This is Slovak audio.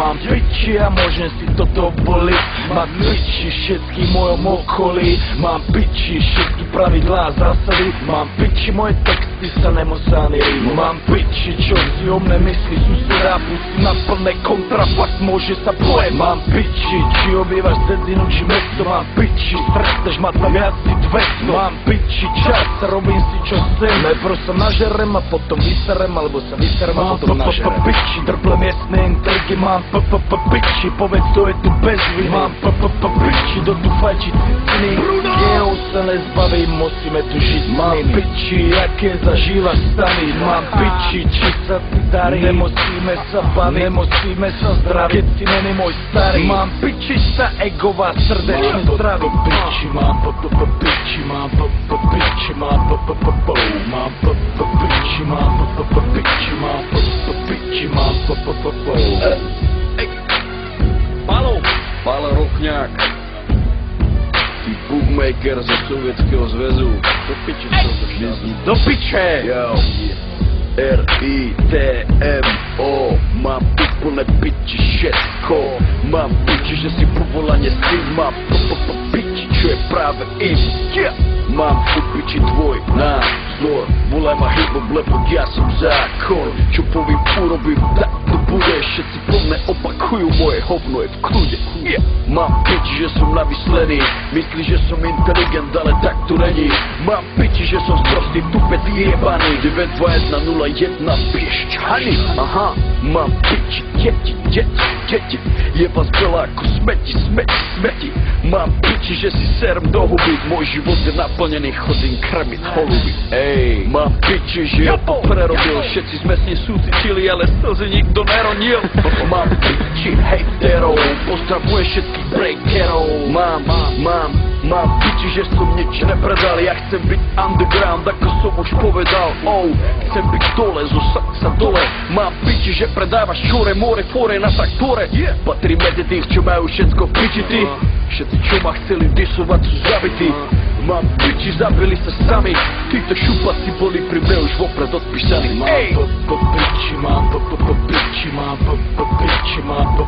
Mám piči a môžem si to dovoliť. Mám piči všetkým mojom okolí. Mám piči všetky pravidlá zásady. Mám piči moje texty sa nemosány rýmu. Mám piči čo si o mne myslí suseda. Pustí na plné kontrafakt môže sa pojem. Mám piči či obývaš dedzinu či mesto. Mám piči stres chceš mať na viac si 200. Mám piči čas robím si čo chcem. Najprv sa nažerem a potom vyserem. Alebo sa vyserem a potom nažerem. Piči drble miestne intrigy. Mám piči povedz to je tu bezvy. Mám piči do tu fajčiť ciciny. Jeho sa nezbavím, musíme tu žiť. Mám piči aké zažívaš stany. Mám piči či sa ti darí. Nemusíme sa baviť, nemusíme sa zdraviť. Keď si není môj starý. Mám piči sa egová srdečne zdraví. Piči mám piči mám piči mám mám piči mám piči mám piči mám Pálo Rokňák, ty bookmaker zo Sovětského zväzu. Do piče čo to šťastný. Do piče! Yo, R-I-T-M-O. Mám úplne piči všetko. Mám piči, že si povolanie syn. Mám piči, čo je práve im. Mám u piči tvoj názor. Volaj ma hip-hop, lebo ja som zákon. Čo povím, urobím, tak to bude. Všetci po mne opakujú, moje hovno je v kľude. Mám piči, že som navyslený. Myslí, že som inteligent, ale tak to není. Mám piči, že som sprostý tupec jebaný. 92101 Piešťany. Aha, mám piči, deti. Je vás veľa ako smeti. Mám piči, že si serem do huby. Môj život je naplnený, chodím krmiť holuby. Ej, mám piči, že ja to prerobil. Všetci sme s ním súcitili, ale slzy nikto neronil. Mám piči hejterov, pozdravujem všetkých breakerov. Mám piči, že som nič nepredal. Ja chcem byť underground, ako som už povedal. Chcem byť dole, zo srdca dole. Mám piči, že predávaš čore, more, fore na traktore. Patrí medzi tých, čo majú všetko v piči ty. Všetci, čo ma chceli disovať, sú zabití. Mám piči, zabili sa sami. Títo šupáci boli pri mne už vopred odpísaní. Mám piči, mám piči, mám piči, mám